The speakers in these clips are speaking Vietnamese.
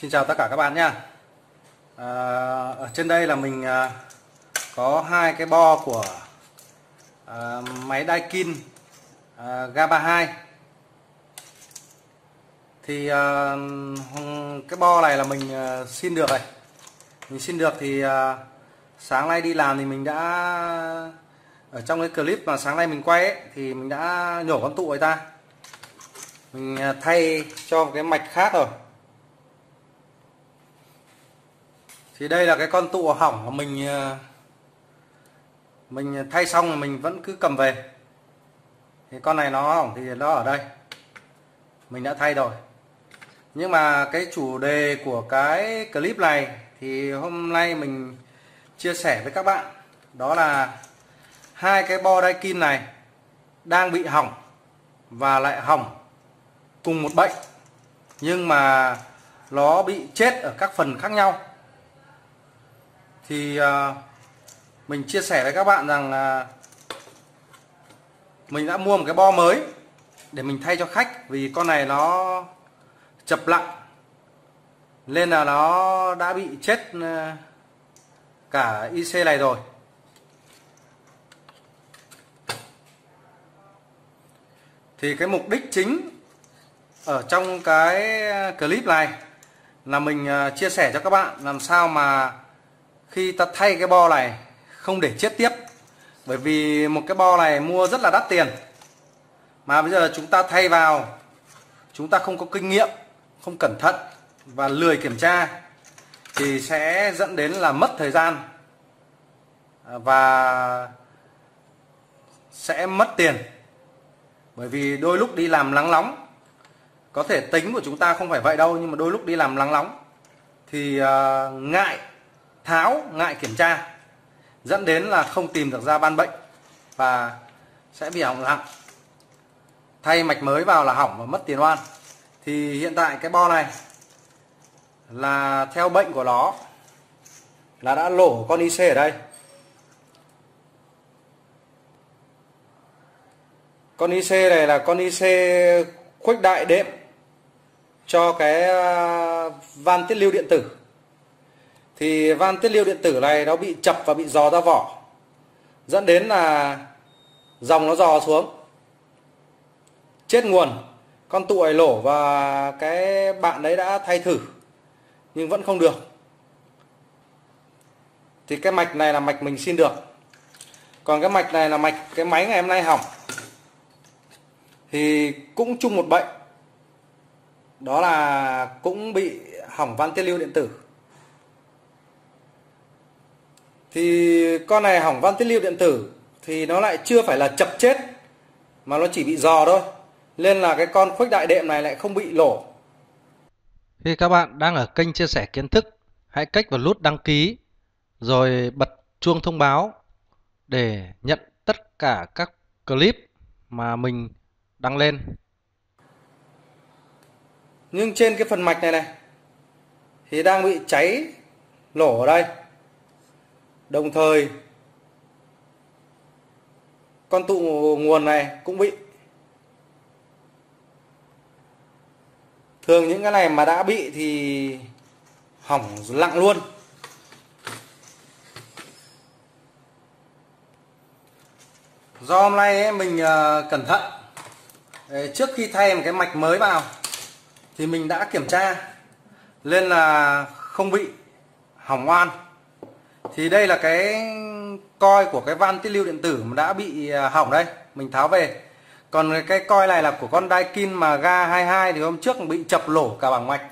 Xin chào tất cả các bạn nha. Ở trên đây là mình có hai cái bo của máy Daikin G32. Thì cái bo này là mình xin được này. Mình xin được thì sáng nay đi làm thì mình đã ở trong cái clip mà sáng nay mình quay ấy, thì mình đã nhổ con tụ người ta. Mình thay cho một cái mạch khác rồi. Thì đây là cái con tụ hỏng mà mình thay xong rồi mình vẫn cứ cầm về. Thì con này nó hỏng thì nó ở đây. Mình đã thay rồi. Nhưng mà cái chủ đề của cái clip này thì hôm nay mình chia sẻ với các bạn, đó là hai cái bo Daikin này đang bị hỏng và lại hỏng cùng một bệnh, nhưng mà nó bị chết ở các phần khác nhau. Thì mình chia sẻ với các bạn rằng là mình đã mua một cái bo mới để mình thay cho khách, vì con này nó chập lặng nên là nó đã bị chết cả IC này rồi. Thì cái mục đích chính ở trong cái clip này là mình chia sẻ cho các bạn làm sao mà khi ta thay cái bo này không để chết tiếp. Bởi vì một cái bo này mua rất là đắt tiền, mà bây giờ chúng ta thay vào, chúng ta không có kinh nghiệm, không cẩn thận và lười kiểm tra thì sẽ dẫn đến là mất thời gian và sẽ mất tiền. Bởi vì đôi lúc đi làm nắng nóng, có thể tính của chúng ta không phải vậy đâu, nhưng mà đôi lúc đi làm nắng nóng thì ngại tháo, ngại kiểm tra, dẫn đến là không tìm được ra ban bệnh và sẽ bị hỏng nặng. Thay mạch mới vào là hỏng và mất tiền oan. Thì hiện tại cái bo này là theo bệnh của nó là đã lổ con IC ở đây. Con IC này là con IC khuếch đại đệm cho cái van tiết lưu điện tử. Thì van tiết lưu điện tử này nó bị chập và bị rò ra vỏ, dẫn đến là dòng nó rò xuống, chết nguồn. Con tụ này lổ và cái bạn đấy đã thay thử nhưng vẫn không được. Thì cái mạch này là mạch mình xin được. Còn cái mạch này là mạch cái máy ngày hôm nay hỏng. Thì cũng chung một bệnh, đó là cũng bị hỏng van tiết lưu điện tử. Thì con này hỏng van tiết lưu điện tử thì nó lại chưa phải là chập chết, mà nó chỉ bị rò thôi, nên là cái con khuếch đại đệm này lại không bị lổ. Khi các bạn đang ở kênh chia sẻ kiến thức, hãy kích vào nút đăng ký rồi bật chuông thông báo để nhận tất cả các clip mà mình đăng lên. Nhưng trên cái phần mạch này này thì đang bị cháy lổ ở đây. Đồng thời con tụ nguồn này cũng bị. Thường những cái này mà đã bị thì hỏng lặng luôn. Do hôm nay mình cẩn thận, trước khi thay một cái mạch mới vào thì mình đã kiểm tra nên là không bị hỏng oan. Thì đây là cái coi của cái van tiết lưu điện tử mà đã bị hỏng đây, mình tháo về. Còn cái coi này là của con Daikin mà G22 thì hôm trước bị chập lổ cả bảng mạch.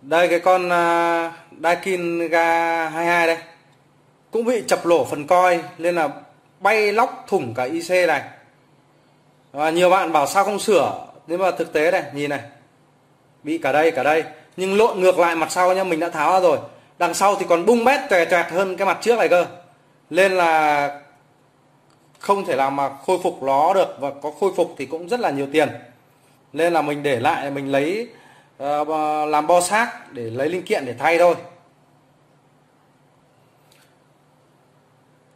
Đây cái con Daikin G22 đây cũng bị chập lổ phần coi nên là bay lóc thủng cả IC này. Và nhiều bạn bảo sao không sửa, nhưng mà thực tế này, nhìn này, bị cả đây, nhưng lộn ngược lại mặt sau nha, mình đã tháo ra rồi. Đằng sau thì còn bung bét tòe toẹt hơn cái mặt trước này cơ, nên là không thể nào mà khôi phục nó được, và có khôi phục thì cũng rất là nhiều tiền. Nên là mình để lại, mình lấy làm bo xác để lấy linh kiện để thay thôi.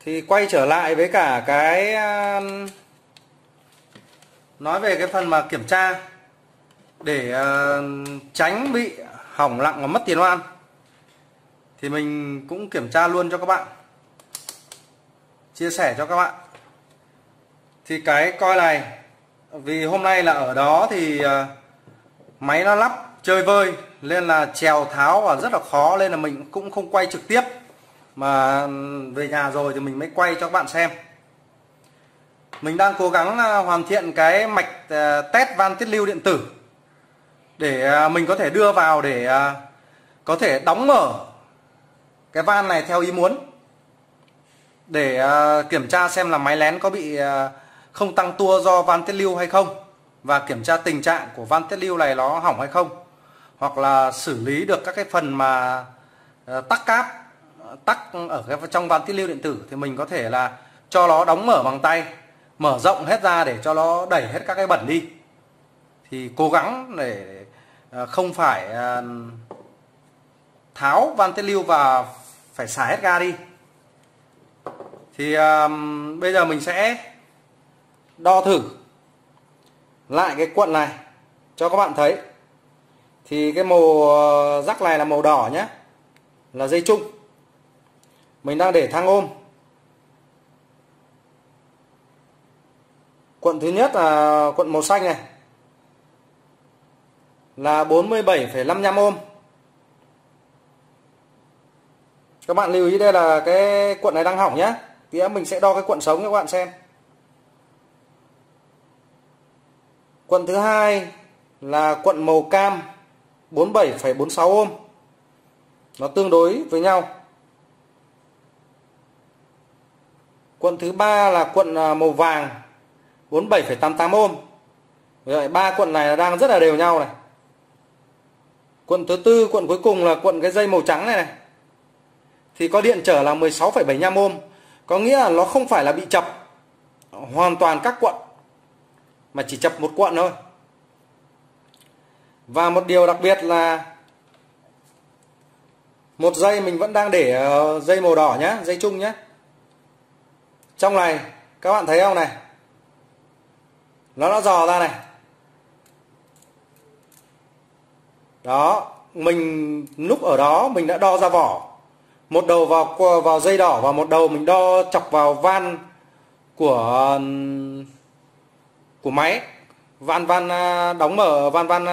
Thì quay trở lại với cả cái nói về cái phần mà kiểm tra để tránh bị hỏng nặng và mất tiền oan, thì mình cũng kiểm tra luôn cho các bạn, chia sẻ cho các bạn. Thì cái coi này, vì hôm nay là ở đó thì máy nó lắp chơi vơi nên là chèo tháo và rất là khó, nên là mình cũng không quay trực tiếp, mà về nhà rồi thì mình mới quay cho các bạn xem. Mình đang cố gắng hoàn thiện cái mạch test van tiết lưu điện tử để mình có thể đưa vào để có thể đóng mở cái van này theo ý muốn, để kiểm tra xem là máy lén có bị không tăng tua do van tiết lưu hay không, và kiểm tra tình trạng của van tiết lưu này nó hỏng hay không, hoặc là xử lý được các cái phần mà tắc cáp, tắc ở cái trong van tiết lưu điện tử, thì mình có thể là cho nó đóng mở bằng tay, mở rộng hết ra để cho nó đẩy hết các cái bẩn đi. Thì cố gắng để không phải tháo van tiết lưu và phải xả hết ga đi. Thì bây giờ mình sẽ đo thử lại cái cuộn này cho các bạn thấy. Thì cái màu rắc này là màu đỏ nhé, là dây chung. Mình đang để thang ôm. Cuộn thứ nhất là cuộn màu xanh này, là 47,55 ôm. Các bạn lưu ý đây là cái cuộn này đang hỏng nhé. Tí nữa mình sẽ đo cái cuộn sống cho các bạn xem. Cuộn thứ hai là cuộn màu cam, 47,46 ôm. Nó tương đối với nhau. Cuộn thứ ba là cuộn màu vàng, 47,88 ôm. Vậy ba cuộn này đang rất là đều nhau này. Cuộn thứ tư, cuộn cuối cùng là cuộn cái dây màu trắng này này, thì có điện trở là 16,75 ôm. Có nghĩa là nó không phải là bị chập hoàn toàn các cuộn, mà chỉ chập một cuộn thôi. Và một điều đặc biệt là một dây mình vẫn đang để dây màu đỏ nhé, dây chung nhé. Trong này các bạn thấy không này, nó đã dò ra này. Đó, mình lúc ở đó mình đã đo ra vỏ. Một đầu vào dây đỏ và một đầu mình đo chọc vào van của máy. Van đóng mở, van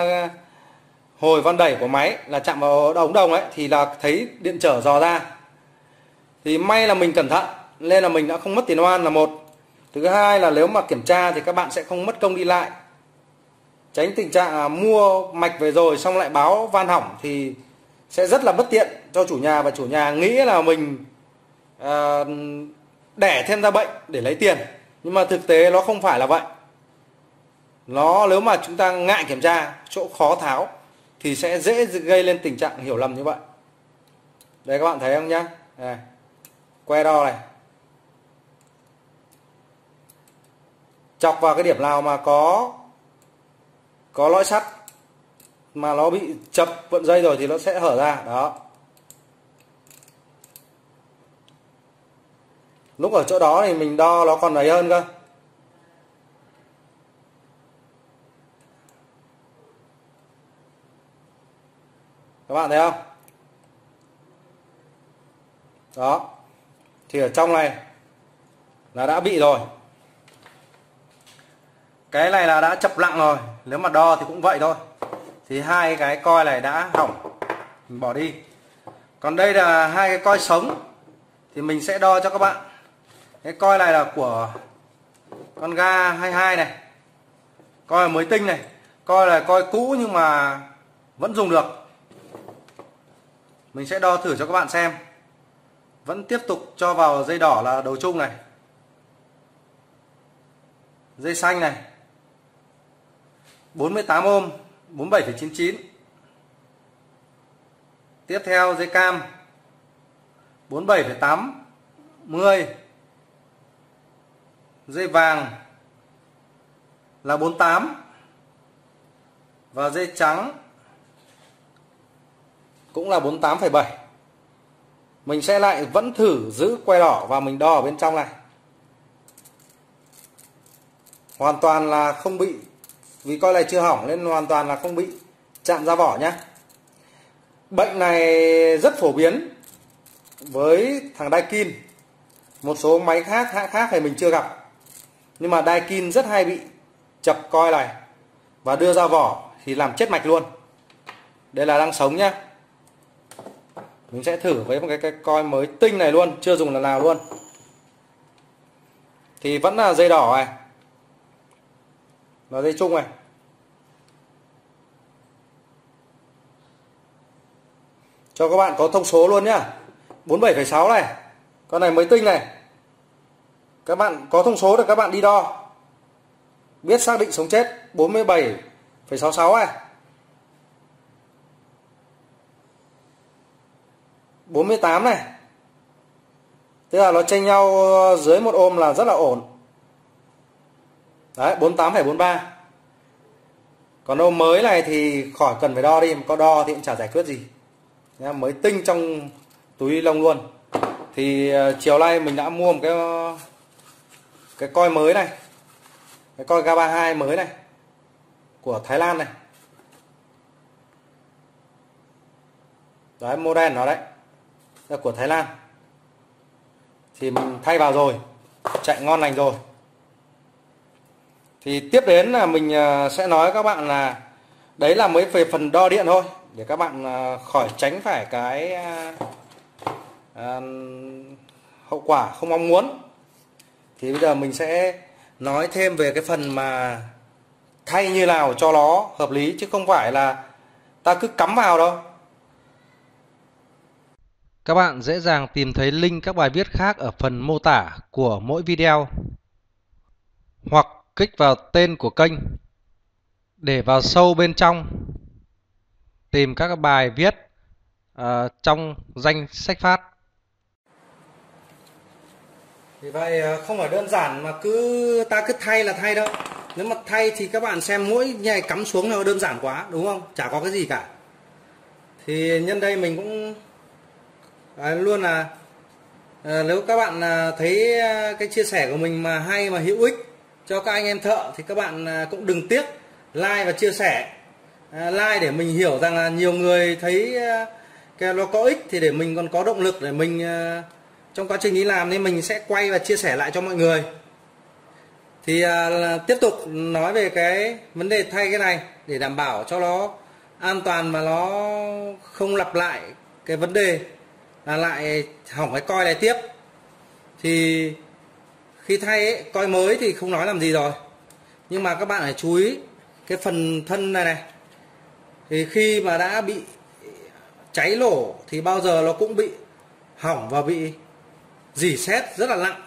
hồi van đẩy của máy là chạm vào ống đồng ấy, thì là thấy điện trở dò ra. Thì may là mình cẩn thận nên là mình đã không mất tiền oan là một. Thứ hai là nếu mà kiểm tra thì các bạn sẽ không mất công đi lại, tránh tình trạng mua mạch về rồi xong lại báo van hỏng thì sẽ rất là bất tiện cho chủ nhà, và chủ nhà nghĩ là mình đẻ thêm ra bệnh để lấy tiền, nhưng mà thực tế nó không phải là vậy. Nó nếu mà chúng ta ngại kiểm tra, chỗ khó tháo thì sẽ dễ gây lên tình trạng hiểu lầm như vậy. Đây các bạn thấy không nhá, này, que đo này, chọc vào cái điểm nào mà có lõi sắt mà nó bị chập vận dây rồi thì nó sẽ hở ra. Đó, lúc ở chỗ đó thì mình đo nó còn ấy hơn cơ. Các bạn thấy không? Đó, thì ở trong này là đã bị rồi. Cái này là đã chập nặng rồi, nếu mà đo thì cũng vậy thôi. Thì hai cái coi này đã hỏng, mình bỏ đi. Còn đây là hai cái coi sống, thì mình sẽ đo cho các bạn. Cái coi này là của con ga 22 này, coi mới tinh này. Coi là coi cũ nhưng mà vẫn dùng được. Mình sẽ đo thử cho các bạn xem. Vẫn tiếp tục cho vào dây đỏ là đầu chung này, dây xanh này 48 ôm, 47,99. Tiếp theo dây cam 47,80. Dây vàng là 48. Và dây trắng cũng là 48,7. mình sẽ lại vẫn thử giữ que đỏ và mình đo ở bên trong này. Hoàn toàn là không bị, vì coi này chưa hỏng nên hoàn toàn là không bị chạm ra vỏ nhé. Bệnh này rất phổ biến với thằng Daikin. Một số máy khác, hãng khác thì mình chưa gặp. Nhưng mà Daikin rất hay bị chập coi này và đưa ra vỏ thì làm chết mạch luôn. Đây là đang sống nhé. Mình sẽ thử với một cái coi mới tinh này luôn, chưa dùng lần nào luôn. Thì vẫn là dây đỏ này, là dây chung này. Cho các bạn có thông số luôn nhá. 47,6 này. Con này mới tinh này. Các bạn có thông số để các bạn đi đo, biết xác định sống chết. 47,66 này. 48 này. Tức là nó chênh nhau dưới một ôm là rất là ổn. Đấy, 48,43. Còn ôm mới này thì khỏi cần phải đo đi, có đo thì cũng chả giải quyết gì. Mới tinh trong túi ni lông luôn. Thì chiều nay mình đã mua một cái coi mới này, cái coi G32 mới này của Thái Lan này. Đấy, model nó đấy, là của Thái Lan. Thì mình thay vào rồi, chạy ngon lành rồi. Thì tiếp đến là mình sẽ nói các bạn là đấy là mới về phần đo điện thôi, để các bạn khỏi tránh phải cái hậu quả không mong muốn. Thì bây giờ mình sẽ nói thêm về cái phần mà thay như nào cho nó hợp lý, chứ không phải là ta cứ cắm vào đâu. Các bạn dễ dàng tìm thấy link các bài viết khác ở phần mô tả của mỗi video, hoặc kích vào tên của kênh để vào sâu bên trong tìm các bài viết trong danh sách phát. Vì vậy không phải đơn giản mà ta cứ thay là thay đâu. Nếu mà thay thì các bạn xem mỗi nhảy cắm xuống là đơn giản quá, đúng không? Chả có cái gì cả. Thì nhân đây mình cũng luôn là nếu các bạn thấy cái chia sẻ của mình mà hay mà hữu ích cho các anh em thợ thì các bạn cũng đừng tiếc like và chia sẻ. Like để mình hiểu rằng là nhiều người thấy cái nó có ích, thì để mình còn có động lực để mình trong quá trình đi làm nên mình sẽ quay và chia sẻ lại cho mọi người. Thì tiếp tục nói về cái vấn đề thay cái này để đảm bảo cho nó an toàn mà nó không lặp lại cái vấn đề là lại hỏng cái coi này tiếp. Thì khi thay ấy, coi mới thì không nói làm gì rồi, nhưng mà các bạn phải chú ý cái phần thân này này. Thì khi mà đã bị cháy lỗ thì bao giờ nó cũng bị hỏng và bị rỉ sét rất là nặng.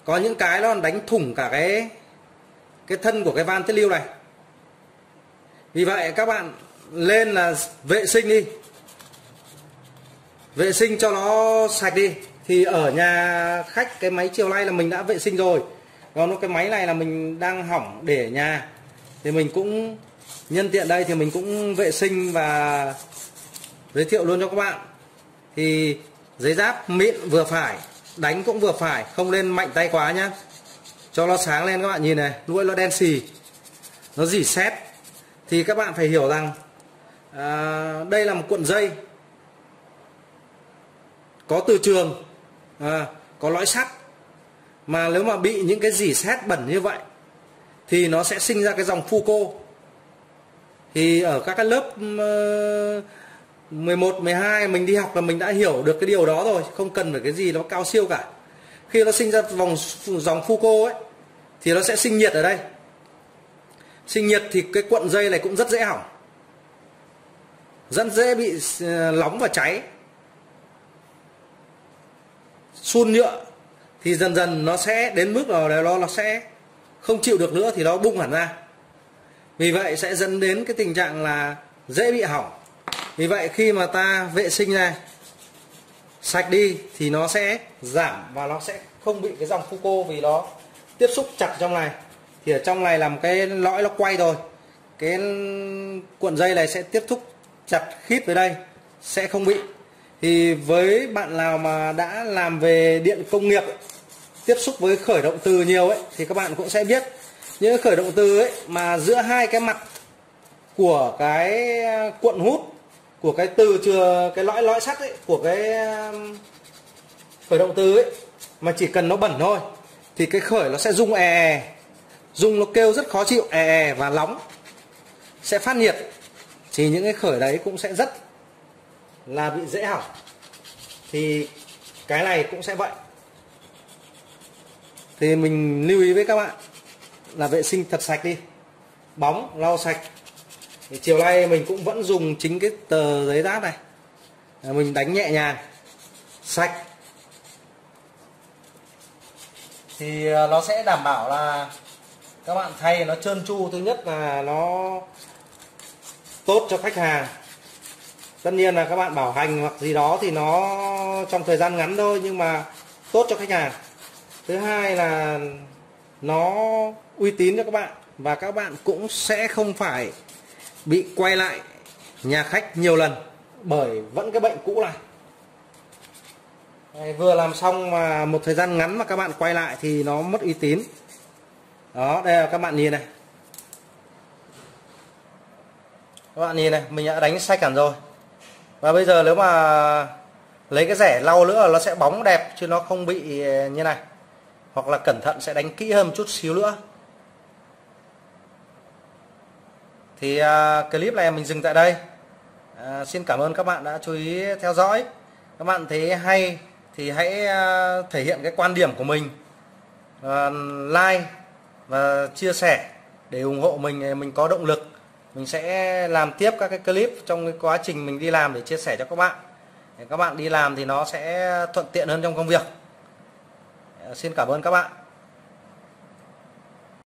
Có những cái nó đánh thủng cả cái thân của cái van tiết lưu này. Vì vậy các bạn lên là vệ sinh đi, vệ sinh cho nó sạch đi. Thì ở nhà khách cái máy chiều nay là mình đã vệ sinh rồi, còn cái máy này là mình đang hỏng để ở nhà, thì mình cũng nhân tiện đây thì mình cũng vệ sinh và giới thiệu luôn cho các bạn. Thì giấy giáp mịn vừa phải, đánh cũng vừa phải, không nên mạnh tay quá nhá, cho nó sáng lên. Các bạn nhìn này, lũi nó đen xì, nó rỉ sét. Thì các bạn phải hiểu rằng đây là một cuộn dây có từ trường, có lõi sắt, mà nếu mà bị những cái rỉ sét bẩn như vậy thì nó sẽ sinh ra cái dòng Foucault. Thì ở các cái lớp 11, 12 mình đi học là mình đã hiểu được cái điều đó rồi, không cần phải cái gì nó cao siêu cả. Khi nó sinh ra dòng Foucault ấy thì nó sẽ sinh nhiệt ở đây. Sinh nhiệt thì cái cuộn dây này cũng rất dễ hỏng, rất dễ bị nóng và cháy. Sun nhựa thì dần dần nó sẽ đến mức nào đó nó sẽ không chịu được nữa thì nó bung hẳn ra. Vì vậy sẽ dẫn đến cái tình trạng là dễ bị hỏng. Vì vậy khi mà ta vệ sinh này sạch đi thì nó sẽ giảm và nó sẽ không bị cái dòng Foucault, vì nó tiếp xúc chặt trong này. Thì ở trong này là một cái lõi nó quay rồi, cái cuộn dây này sẽ tiếp xúc chặt khít với đây, sẽ không bị. Thì với bạn nào mà đã làm về điện công nghiệp ấy, tiếp xúc với khởi động từ nhiều ấy, thì các bạn cũng sẽ biết những khởi động từ ấy mà giữa hai cái mặt của cái cuộn hút của cái từ chừa cái lõi sắt ấy, của cái khởi động từ ấy, mà chỉ cần nó bẩn thôi thì cái khởi nó sẽ rung rung, nó kêu rất khó chịu, và nóng, sẽ phát nhiệt. Thì những cái khởi đấy cũng sẽ rất là bị dễ hỏng. Thì cái này cũng sẽ vậy. Thì mình lưu ý với các bạn là vệ sinh thật sạch đi, bóng lau sạch. Thì chiều nay mình cũng vẫn dùng chính cái tờ giấy ráp này, mình đánh nhẹ nhàng sạch thì nó sẽ đảm bảo là các bạn thay nó trơn tru. Thứ nhất là nó tốt cho khách hàng. Tất nhiên là các bạn bảo hành hoặc gì đó thì nó trong thời gian ngắn thôi, nhưng mà tốt cho khách hàng. Thứ hai là nó uy tín cho các bạn, và các bạn cũng sẽ không phải bị quay lại nhà khách nhiều lần bởi vẫn cái bệnh cũ này. Đây, vừa làm xong mà một thời gian ngắn mà các bạn quay lại thì nó mất uy tín. Đó, đây là các bạn nhìn này. Các bạn nhìn này, mình đã đánh sạch hẳn rồi. Và bây giờ nếu mà lấy cái rẻ lau nữa nó sẽ bóng đẹp chứ nó không bị như này. Hoặc là cẩn thận sẽ đánh kỹ hơn một chút xíu nữa. Thì clip này mình dừng tại đây. Xin cảm ơn các bạn đã chú ý theo dõi. Các bạn thấy hay thì hãy thể hiện cái quan điểm của mình, like và chia sẻ để ủng hộ mình có động lực. Mình sẽ làm tiếp các cái clip trong cái quá trình mình đi làm để chia sẻ cho các bạn. Để các bạn đi làm thì nó sẽ thuận tiện hơn trong công việc. Xin cảm ơn các bạn.